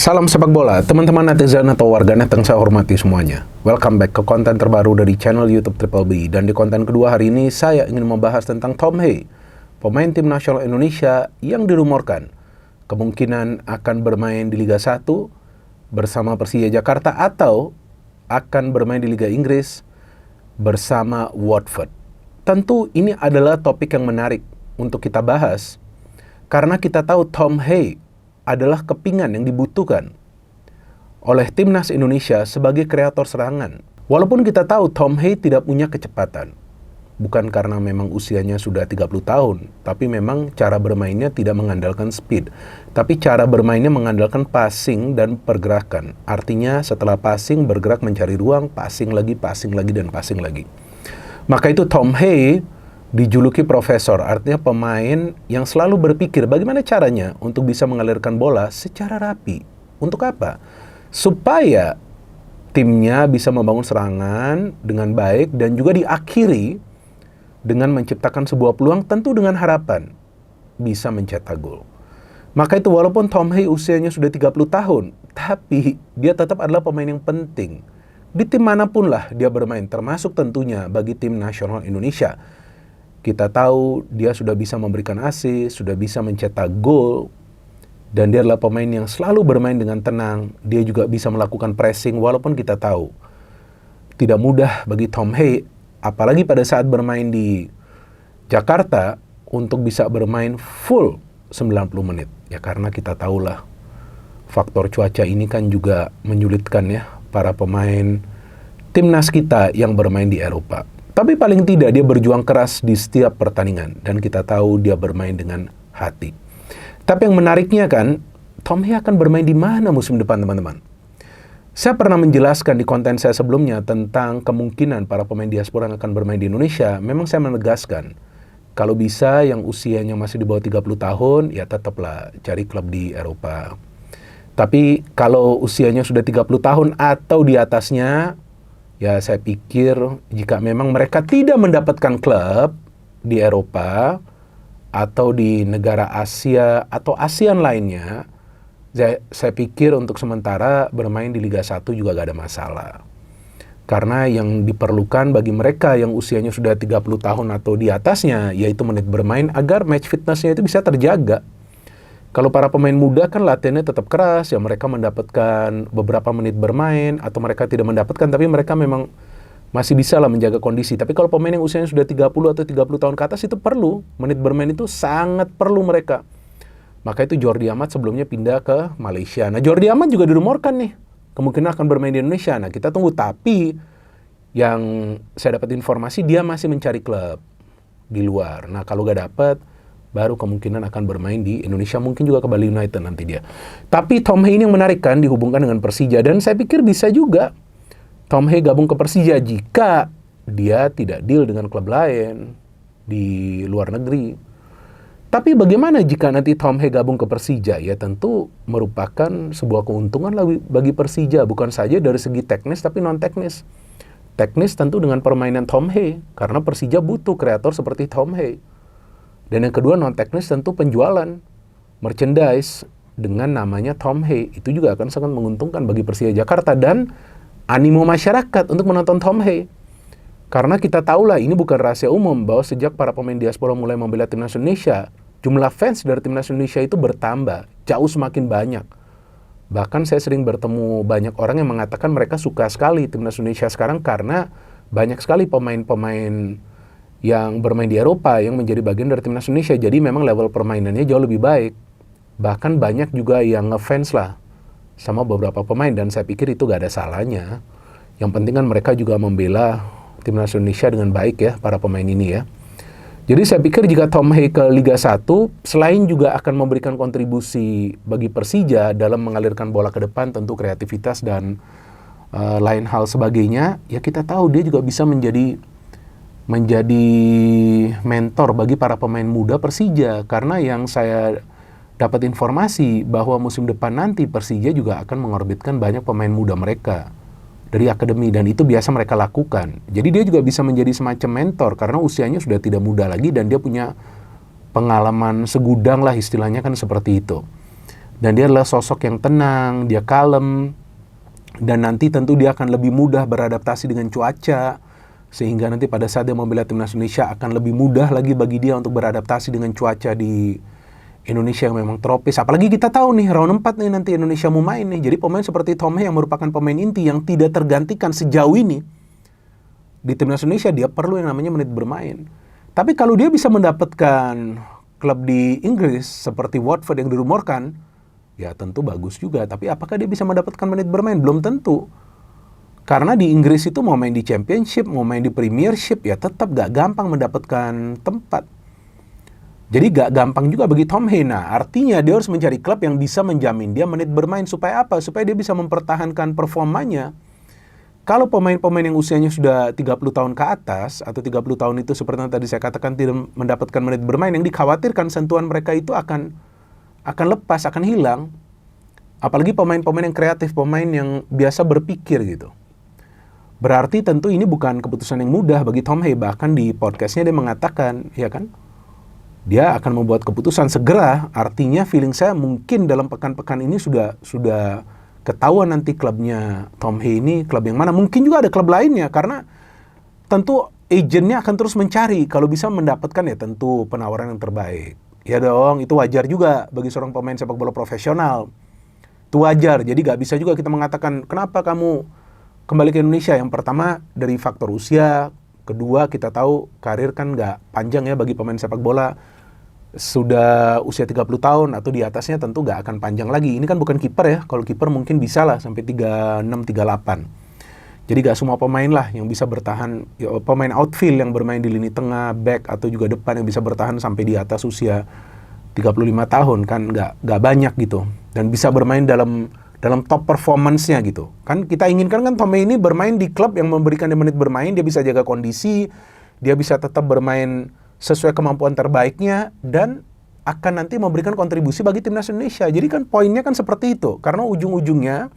Salam sepak bola, teman-teman netizen atau warganet yang saya hormati semuanya. Welcome back ke konten terbaru dari channel YouTube Triple B. Dan di konten kedua hari ini, saya ingin membahas tentang Tom Hea, pemain tim nasional Indonesia yang dirumorkan kemungkinan akan bermain di Liga 1 bersama Persija Jakarta atau akan bermain di Liga Inggris bersama Watford. Tentu ini adalah topik yang menarik untuk kita bahas, karena kita tahu Tom Hea adalah kepingan yang dibutuhkan oleh timnas Indonesia sebagai kreator serangan. Walaupun kita tahu Tom Hea tidak punya kecepatan, bukan karena memang usianya sudah 30 tahun, tapi memang cara bermainnya tidak mengandalkan speed, tapi cara bermainnya mengandalkan passing dan pergerakan. Artinya setelah passing, bergerak mencari ruang, passing lagi, dan passing lagi. Maka itu Tom Hea dijuluki profesor, artinya pemain yang selalu berpikir bagaimana caranya untuk bisa mengalirkan bola secara rapi. Untuk apa? Supaya timnya bisa membangun serangan dengan baik dan juga diakhiri dengan menciptakan sebuah peluang, tentu dengan harapan bisa mencetak gol. Maka itu walaupun Tom Hea usianya sudah 30 tahun, tapi dia tetap adalah pemain yang penting di tim manapun lah dia bermain, termasuk tentunya bagi tim nasional Indonesia. Kita tahu dia sudah bisa memberikan assist, sudah bisa mencetak gol, dan dia adalah pemain yang selalu bermain dengan tenang. Dia juga bisa melakukan pressing, walaupun kita tahu tidak mudah bagi Tom Hea, apalagi pada saat bermain di Jakarta, untuk bisa bermain full 90 menit. Ya karena kita tahulah faktor cuaca ini kan juga menyulitkan ya para pemain timnas kita yang bermain di Eropa. Tapi paling tidak dia berjuang keras di setiap pertandingan. Dan kita tahu dia bermain dengan hati. Tapi yang menariknya kan, Tom Hea akan bermain di mana musim depan, teman-teman? Saya pernah menjelaskan di konten saya sebelumnya tentang kemungkinan para pemain diaspora yang akan bermain di Indonesia. Memang saya menegaskan, kalau bisa yang usianya masih di bawah 30 tahun, ya tetaplah cari klub di Eropa. Tapi kalau usianya sudah 30 tahun atau di atasnya, ya saya pikir jika memang mereka tidak mendapatkan klub di Eropa atau di negara Asia atau ASEAN lainnya, saya pikir untuk sementara bermain di Liga 1 juga gak ada masalah. Karena yang diperlukan bagi mereka yang usianya sudah 30 tahun atau di atasnya, yaitu menit bermain agar match fitnessnya itu bisa terjaga. Kalau para pemain muda kan latihannya tetap keras, ya mereka mendapatkan beberapa menit bermain, atau mereka tidak mendapatkan, tapi mereka memang masih bisa lah menjaga kondisi. Tapi kalau pemain yang usianya sudah 30 atau 30 tahun ke atas itu perlu, menit bermain itu sangat perlu mereka. Maka itu Jordi Amat sebelumnya pindah ke Malaysia. Nah Jordi Amat juga dirumorkan nih, kemungkinan akan bermain di Indonesia. Nah kita tunggu, tapi yang saya dapat informasi dia masih mencari klub di luar. Nah kalau gak dapat, baru kemungkinan akan bermain di Indonesia, mungkin juga ke Bali United nanti dia. Tapi Tom Hea ini yang menarik kan, dihubungkan dengan Persija, dan saya pikir bisa juga Tom Hea gabung ke Persija jika dia tidak deal dengan klub lain di luar negeri. Tapi bagaimana jika nanti Tom Hea gabung ke Persija? Ya tentu merupakan sebuah keuntungan bagi Persija, bukan saja dari segi teknis tapi non teknis. Teknis tentu dengan permainan Tom Hea, karena Persija butuh kreator seperti Tom Hea. Dan yang kedua non teknis tentu penjualan merchandise dengan namanya Tom Hea. Itu juga akan sangat menguntungkan bagi Persija Jakarta dan animo masyarakat untuk menonton Tom Hea. Karena kita tahulah ini bukan rahasia umum bahwa sejak para pemain diaspora mulai membela timnas Indonesia, jumlah fans dari timnas Indonesia itu bertambah, jauh semakin banyak. Bahkan saya sering bertemu banyak orang yang mengatakan mereka suka sekali timnas Indonesia sekarang karena banyak sekali pemain-pemain yang bermain di Eropa yang menjadi bagian dari timnas Indonesia. Jadi memang level permainannya jauh lebih baik. Bahkan banyak juga yang ngefans lah sama beberapa pemain, dan saya pikir itu gak ada salahnya. Yang penting kan mereka juga membela timnas Indonesia dengan baik ya, para pemain ini ya. Jadi saya pikir jika Tom Hea ke Liga 1, selain juga akan memberikan kontribusi bagi Persija dalam mengalirkan bola ke depan, tentu kreativitas dan lain hal sebagainya, ya kita tahu dia juga bisa menjadi mentor bagi para pemain muda Persija. Karena yang saya dapat informasi bahwa musim depan nanti Persija juga akan mengorbitkan banyak pemain muda mereka dari akademi, dan itu biasa mereka lakukan. Jadi dia juga bisa menjadi semacam mentor karena usianya sudah tidak muda lagi dan dia punya pengalaman segudang lah, istilahnya kan seperti itu. Dan dia adalah sosok yang tenang, dia kalem, dan nanti tentu dia akan lebih mudah beradaptasi dengan cuaca, sehingga nanti pada saat dia membela timnas Indonesia akan lebih mudah lagi bagi dia untuk beradaptasi dengan cuaca di Indonesia yang memang tropis. Apalagi kita tahu nih, round 4 nih nanti Indonesia mau main nih. Jadi pemain seperti Tom Hee yang merupakan pemain inti yang tidak tergantikan sejauh ini di timnas Indonesia, dia perlu yang namanya menit bermain. Tapi kalau dia bisa mendapatkan klub di Inggris seperti Watford yang dirumorkan, ya tentu bagus juga. Tapi apakah dia bisa mendapatkan menit bermain? Belum tentu. Karena di Inggris itu mau main di Championship, mau main di Premiership, ya tetap gak gampang mendapatkan tempat. Jadi gak gampang juga bagi Tom Hee. Nah, artinya dia harus mencari klub yang bisa menjamin dia menit bermain. Supaya apa? Supaya dia bisa mempertahankan performanya. Kalau pemain-pemain yang usianya sudah 30 tahun ke atas, atau 30 tahun itu seperti yang tadi saya katakan tidak mendapatkan menit bermain, yang dikhawatirkan sentuhan mereka itu akan lepas, akan hilang. Apalagi pemain-pemain yang kreatif, pemain yang biasa berpikir gitu. Berarti tentu ini bukan keputusan yang mudah bagi Tom Hee. Bahkan di podcastnya dia mengatakan, ya kan, dia akan membuat keputusan segera. Artinya feeling saya mungkin dalam pekan-pekan ini sudah ketahuan nanti klubnya Tom Hee ini klub yang mana. Mungkin juga ada klub lainnya, karena tentu agennya akan terus mencari. Kalau bisa mendapatkan ya tentu penawaran yang terbaik. Ya dong, itu wajar juga bagi seorang pemain sepak bola profesional. Itu wajar, jadi gak bisa juga kita mengatakan, kenapa kamu kembali ke Indonesia? Yang pertama dari faktor usia, kedua kita tahu karir kan gak panjang ya bagi pemain sepak bola. Sudah usia 30 tahun atau di atasnya tentu gak akan panjang lagi. Ini kan bukan kiper ya, kalau kiper mungkin bisa lah sampai 36, 38. Jadi gak semua pemain lah yang bisa bertahan, ya, pemain outfield yang bermain di lini tengah, back atau juga depan yang bisa bertahan sampai di atas usia 35 tahun kan gak banyak gitu. Dan bisa bermain dalam top performance-nya gitu. Kan kita inginkan kan Tom Hee ini bermain di klub yang memberikan dia menit bermain, dia bisa jaga kondisi, dia bisa tetap bermain sesuai kemampuan terbaiknya, dan akan nanti memberikan kontribusi bagi timnas Indonesia. Jadi kan poinnya kan seperti itu. Karena ujung-ujungnya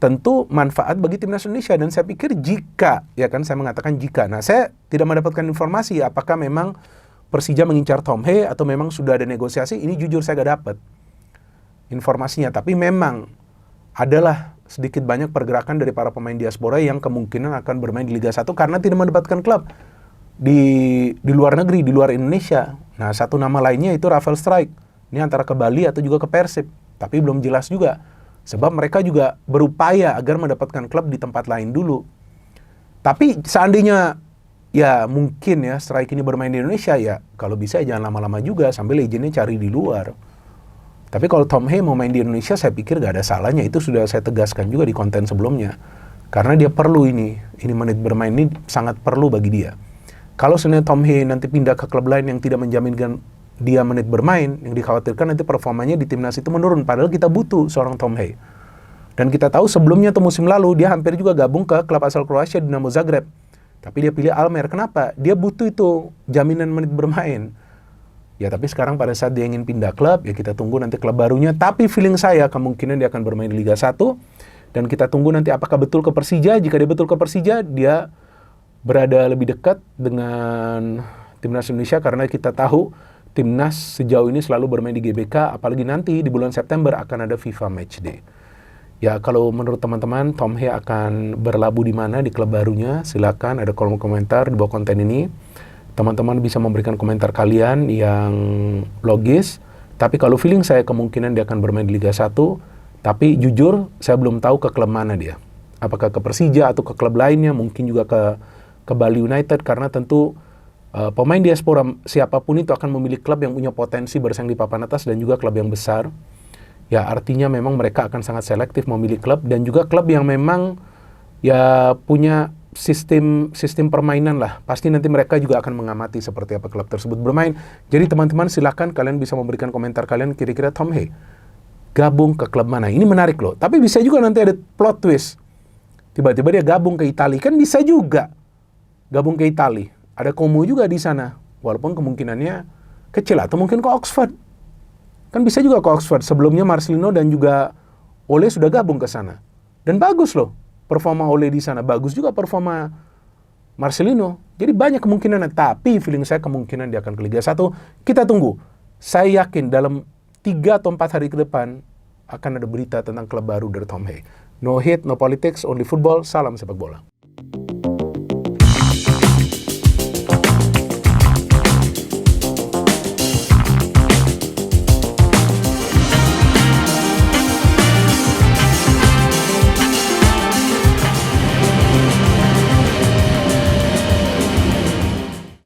tentu manfaat bagi timnas Indonesia. Dan saya pikir jika, ya kan saya mengatakan jika. Nah, saya tidak mendapatkan informasi apakah memang Persija mengincar Tom Hee atau memang sudah ada negosiasi. Ini jujur saya gak dapat informasinya. Tapi memang adalah sedikit banyak pergerakan dari para pemain diaspora yang kemungkinan akan bermain di Liga 1 karena tidak mendapatkan klub di luar negeri, di luar Indonesia. Nah, satu nama lainnya itu Rafael Strijk. Ini antara ke Bali atau juga ke Persib. Tapi belum jelas juga. Sebab mereka juga berupaya agar mendapatkan klub di tempat lain dulu. Tapi seandainya ya mungkin ya Strijk ini bermain di Indonesia, ya kalau bisa ya jangan lama-lama juga sambil legendnya cari di luar. Tapi kalau Tom Hee mau main di Indonesia, saya pikir gak ada salahnya. Itu sudah saya tegaskan juga di konten sebelumnya. Karena dia perlu ini menit bermain ini sangat perlu bagi dia. Kalau sebenarnya Tom Hee nanti pindah ke klub lain yang tidak menjaminkan dia menit bermain, yang dikhawatirkan nanti performanya di timnas itu menurun. Padahal kita butuh seorang Tom Hee. Dan kita tahu sebelumnya atau musim lalu dia hampir juga gabung ke klub asal Kroasia, Dinamo Zagreb. Tapi dia pilih Almer. Kenapa? Dia butuh itu jaminan menit bermain. Ya tapi sekarang pada saat dia ingin pindah klub, ya kita tunggu nanti klub barunya. Tapi feeling saya kemungkinan dia akan bermain di Liga 1. Dan kita tunggu nanti apakah betul ke Persija. Jika dia betul ke Persija, dia berada lebih dekat dengan timnas Indonesia. Karena kita tahu timnas sejauh ini selalu bermain di GBK. Apalagi nanti di bulan September akan ada FIFA Matchday. Ya kalau menurut teman-teman Tom Hee akan berlabuh di mana di klub barunya, silakan ada kolom komentar di bawah konten ini. Teman-teman bisa memberikan komentar kalian yang logis. Tapi kalau feeling saya kemungkinan dia akan bermain di Liga 1. Tapi jujur saya belum tahu ke klub mana dia. Apakah ke Persija atau ke klub lainnya, mungkin juga ke Bali United. Karena tentu pemain diaspora siapapun itu akan memilih klub yang punya potensi bersaing di papan atas dan juga klub yang besar. Ya artinya memang mereka akan sangat selektif memilih klub dan juga klub yang memang ya punya sistem permainan lah. Pasti nanti mereka juga akan mengamati seperti apa klub tersebut bermain. Jadi teman-teman silakan kalian bisa memberikan komentar kalian kira-kira Tom Hee gabung ke klub mana. Ini menarik loh. Tapi bisa juga nanti ada plot twist. Tiba-tiba dia gabung ke Italia, kan bisa juga gabung ke Italia. Ada Como juga di sana. Walaupun kemungkinannya kecil atau mungkin ke Oxford. Kan bisa juga ke Oxford. Sebelumnya Marcelino dan juga Ole sudah gabung ke sana. Dan bagus loh performa Ole di sana. Bagus juga performa Marcelino. Jadi banyak kemungkinan. Tapi feeling saya kemungkinan dia akan ke Liga 1. Kita tunggu. Saya yakin dalam 3 atau 4 hari ke depan akan ada berita tentang klub baru dari Tom Hay. No hate, no politics, only football. Salam sepak bola.